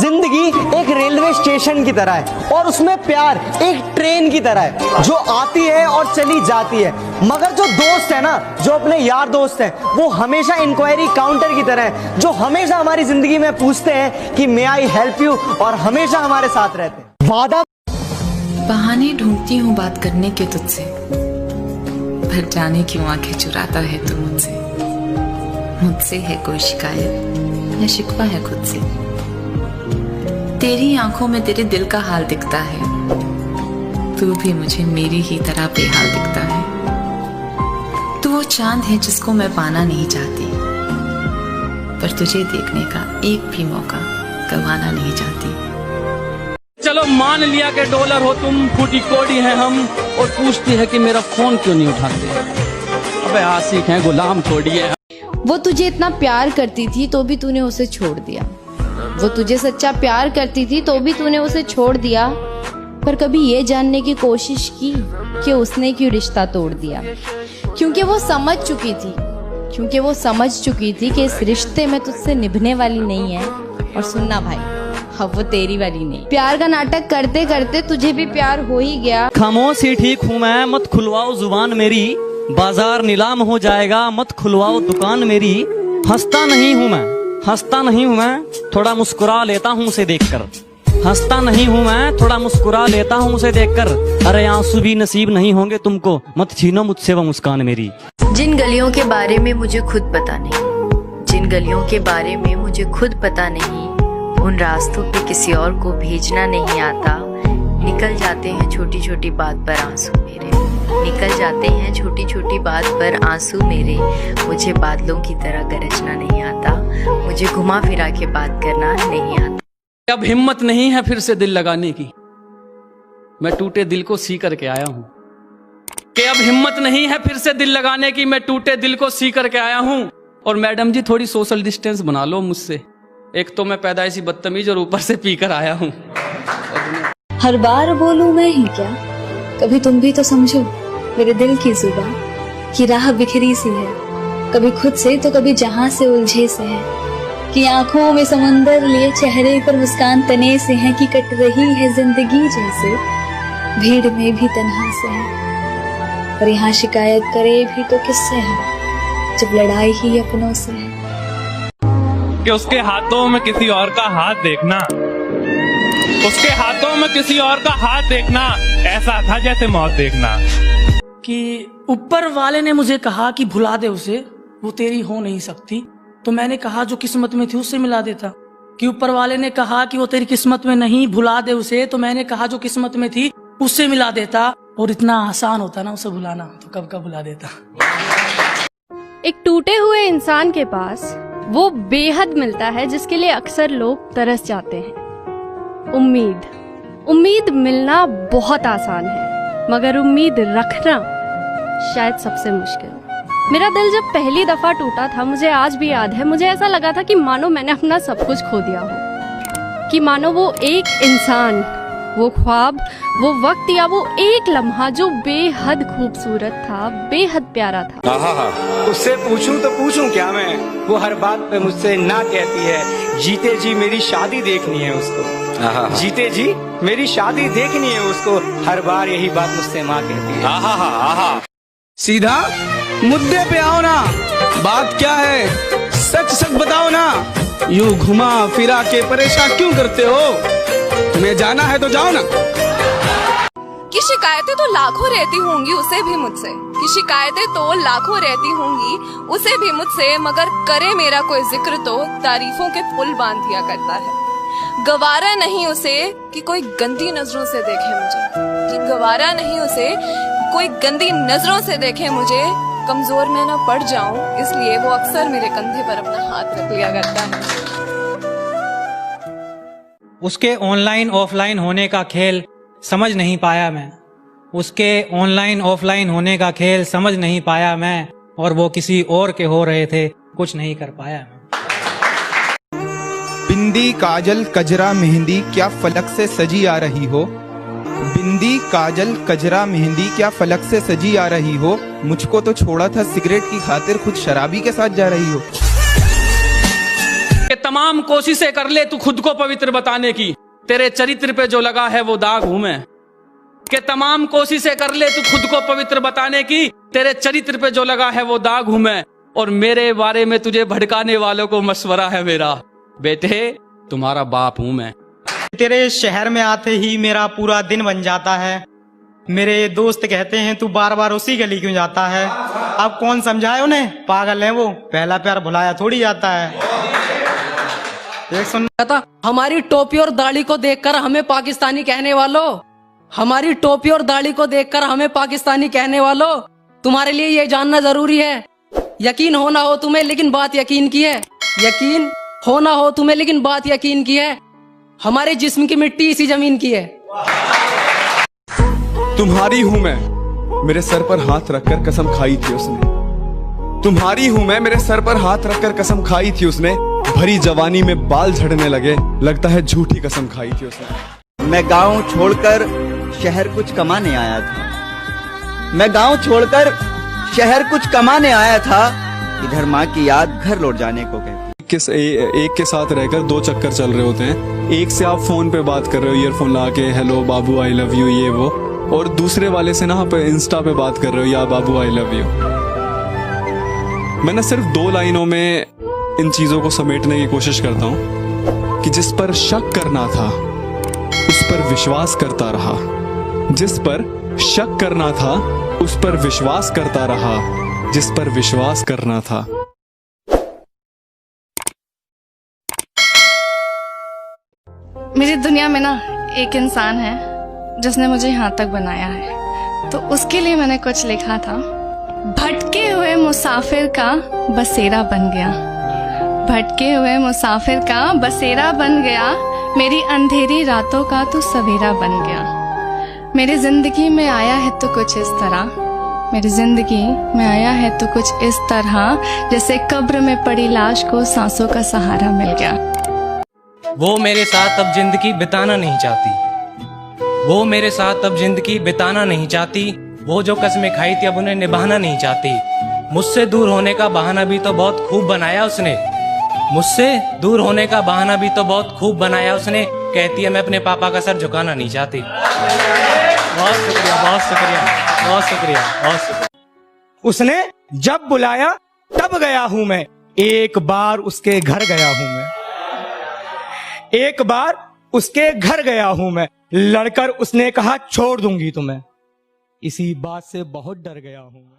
जिंदगी एक railway station की तरह है और उसमें प्यार एक ट्रेन की तरह है जो आती है और चली जाती है। मगर जो दोस्त है ना, जो अपने यार दोस्त हैं, वो हमेशा इंक्वायरी काउंटर की तरह है, जो हमेशा हमारी जिंदगी में पूछते हैं कि मे आई हेल्प यू, और हमेशा हमारे साथ रहते हैं। वादा बहाने ढूंढती हूँ बात करने के तुझसे, पर जाने क्यों आंखें चुराता है तू मुझसे। मुझसे है कोई शिकायत या शिकवा है खुद से। तेरी आंखों में तेरे दिल का हाल दिखता है, तू भी मुझे मेरी ही तरह बेहाल दिखता है। तू वो चांद है जिसको मैं पाना नहीं चाहती, पर तुझे देखने का एक भी मौका गंवाना नहीं चाहती। चलो मान लिया कि डॉलर हो तुम, फूटी कोड़ी है हम, और पूछती है कि मेरा फोन क्यों नहीं उठाते। अबे आशिक है, गुलाम थोड़ी है। वो तुझे इतना प्यार करती थी तो भी तूने उसे छोड़ दिया। वो तुझे सच्चा प्यार करती थी तो भी तूने उसे छोड़ दिया। पर कभी ये जानने की कोशिश की कि उसने क्यों रिश्ता तोड़ दिया? क्योंकि वो समझ चुकी थी कि इस रिश्ते में तुझसे निभने वाली नहीं है। और सुनना भाई, अब वो तेरी वाली नहीं। प्यार का नाटक करते करते तुझे भी प्यार हो ही गया। खामोश ही ठीक हूँ मैं, मत खुलवाओ जुबान मेरी, बाजार नीलाम हो जाएगा, मत खुलवाओ दुकान मेरी। हंसता नहीं हूँ मैं, थोड़ा मुस्कुरा लेता हूँ उसे देखकर। हंसता नहीं हूँ मैं, थोड़ा मुस्कुरा लेता हूँ उसे देखकर। अरे आंसू भी नसीब नहीं होंगे तुमको, मत छीनो मुझसे वो मुस्कान मेरी। जिन गलियों के बारे में मुझे खुद पता नहीं, उन रास्तों पे किसी और को भेजना नहीं आता। निकल जाते हैं छोटी छोटी बात पर आंसू मेरे, मुझे बादलों की तरह गरजना नहीं आता, मुझे घुमा फिरा के बात करना नहीं आता। अब हिम्मत नहीं है फिर से दिल लगाने की, मैं टूटे दिल को सी करके आया हूँ। कि अब हिम्मत नहीं है फिर से दिल लगाने की, मैं टूटे दिल को सी करके आया हूँ। और मैडम जी थोड़ी सोशल डिस्टेंस बना लो मुझसे, एक तो मैं पैदाइशी बदतमीज और ऊपर से पी कर आया हूँ। हर बार बोलूं मैं ही क्या, कभी तुम भी तो समझो मेरे दिल की जुबान की राह बिखरी सी है। कभी खुद से तो कभी जहां से उलझे से है, कि आंखों में समंदर लिए चेहरे पर मुस्कान तने से है, कि कट रही है जिंदगी जैसे भीड़ में भी तन्हा से है। पर यहाँ शिकायत करे भी तो किससे है, जब लड़ाई ही अपनों से है। कि उसके हाथों में किसी और का हाथ देखना, उसके हाथों में किसी और का हाथ देखना ऐसा था जैसे मौत देखना। कि ऊपर वाले ने मुझे कहा कि भुला दे उसे, वो तेरी हो नहीं सकती, तो मैंने कहा जो किस्मत में थी उससे मिला देता। कि ऊपर वाले ने कहा कि वो तेरी किस्मत में नहीं, भुला दे उसे, तो मैंने कहा जो किस्मत में थी उससे मिला देता। और इतना आसान होता ना उसे भुलाना, तो कब कब भुला देता। एक टूटे हुए इंसान के पास वो बेहद मिलता है जिसके लिए अक्सर लोग तरस जाते हैं। उम्मीद मिलना बहुत आसान है, मगर उम्मीद रखना शायद सबसे मुश्किल। मेरा दिल जब पहली दफा टूटा था, मुझे आज भी याद है, मुझे ऐसा लगा था कि मानो मैंने अपना सब कुछ खो दिया हो, कि मानो वो एक इंसान, वो ख्वाब, वो वक्त या वो एक लम्हा जो बेहद खूबसूरत था, बेहद प्यारा था। उससे पूछूं तो पूछूं क्या मैं, वो हर बात पे मुझसे ना कहती है। जीते जी मेरी शादी देखनी है उसको, जीते जी मेरी शादी देखनी है उसको, हर बार यही बात मुझसे माँ कहती है। सीधा मुद्दे पे आओ ना, बात क्या है सच बताओ ना। यूं घुमा फिरा के परेशान क्यों करते हो, तुम्हें जाना है तो जाओ ना। कि शिकायतें तो लाखों रहती होंगी उसे भी मुझसे, कि शिकायतें तो लाखों रहती होंगी उसे भी मुझसे, मगर करे मेरा कोई जिक्र तो तारीफों के पुल बांध दिया करता है। गवारा नहीं उसे कि कोई गंदी नजरों से देखे मुझे, कि गवारा नहीं उसे कोई गंदी नजरों से देखे मुझे। कमजोर मैं ना पड़ जाऊं, इसलिए वो अक्सर मेरे कंधे पर अपना हाथ रख लिया करता है। उसके ऑनलाइन ऑफलाइन होने का खेल समझ नहीं पाया मैं, उसके ऑनलाइन ऑफलाइन होने का खेल समझ नहीं पाया मैं, और वो किसी और के हो रहे थे, कुछ नहीं कर पाया मैं। बिंदी काजल कजरा मेहंदी क्या फलक से सजी आ रही हो, बिंदी काजल कजरा मेहंदी क्या फलक से सजी आ रही हो, मुझको तो छोड़ा था सिगरेट की खातिर खुद शराबी के साथ जा रही हो। तमाम कोशिशें कर ले तू खुद को पवित्र बताने की, तेरे चरित्र पे जो लगा है वो दाग हूं मैं। कि तमाम कोशिशें कर ले तू खुद को पवित्र बताने की, तेरे चरित्र पे जो लगा है वो दाग हूं मैं। और मेरे बारे में तुझे भड़काने वालों को मशवरा है मेरा, बेटे तुम्हारा बाप हूं मैं। तेरे शहर में आते ही मेरा पूरा दिन बन जाता है। मेरे दोस्त कहते हैं तू बार बार उसी गली क्यों जाता है। अब कौन समझाए उन्हें, पागल है वो, पहला प्यार भुलाया थोड़ी जाता है। एक सुन था, हमारी टोपी और दाढ़ी को देखकर हमें पाकिस्तानी कहने वालों, हमारी टोपी और दाढ़ी को देखकर हमें पाकिस्तानी कहने वालों, तुम्हारे लिए ये जानना जरूरी है, यकीन हो ना हो तुम्हें लेकिन बात यकीन की है, यकीन हो ना हो तुम्हें लेकिन बात यकीन की है, हमारे जिस्म की मिट्टी इसी जमीन की है। तुम्हारी हूं मैं, मेरे सर पर हाथ रखकर कसम खाई थी उसने। तुम्हारी हूं मैं, मेरे सर पर हाथ रखकर कसम खाई थी उसने। भरी जवानी में बाल झड़ने लगे, लगता है झूठी कसम खाई थी उसने। मैं गांव छोड़कर शहर कुछ कमाने आया था, मैं गांव छोड़कर शहर कुछ कमाने आया था, इधर माँ की याद घर लौट जाने को कहती। एक के साथ रहकर दो चक्कर चल रहे होते हैं। एक से आप फोन पे बात कर रहे हो ईयरफोन लगा के, hello Babu I love you ये वो, और दूसरे वाले से ना आप इंस्टा पे बात कर रहे हो, या बाबू आई लव यू। मैं ना सिर्फ 2 लाइनों में इन चीजों को समेटने की कोशिश करता हूं कि जिस पर शक करना था उस पर विश्वास करता रहा, जिस पर शक करना था उस पर विश्वास करता रहा, जिस पर विश्वास करना था। मेरी दुनिया में ना एक इंसान है जिसने मुझे यहाँ तक बनाया है, तो उसके लिए मैंने कुछ लिखा था। भटके हुए मुसाफिर का बसेरा बन गया, भटके हुए मुसाफिर का बसेरा बन गया, मेरी अंधेरी रातों का तू सवेरा बन गया। मेरी जिंदगी में आया है तो कुछ इस तरह, मेरी जिंदगी में आया है तो कुछ इस तरह, जैसे कब्र में पड़ी लाश को सांसों का सहारा मिल गया। वो मेरे साथ अब जिंदगी बिताना नहीं चाहती, वो मेरे साथ अब जिंदगी बिताना नहीं चाहती, वो जो कस्में खाई थी अब उन्हें निभाना नहीं चाहती। मुझसे दूर होने का बहाना भी तो बहुत खूब बनाया उसने, मुझसे दूर होने का बहाना भी तो बहुत खूब बनाया उसने। कहती है मैं अपने पापा का सर झुकाना नहीं चाहती। बहुत शुक्रिया, बहुत शुक्रिया, बहुत शुक्रिया, बहुत शुक्रिया। उसने जब बुलाया तब गया हूं मैं, एक बार उसके घर गया हूं मैं, एक बार उसके घर गया हूं मैं, लड़कर उसने कहा छोड़ दूंगी तुम्हें, इसी बात से बहुत डर गया हूं मैं।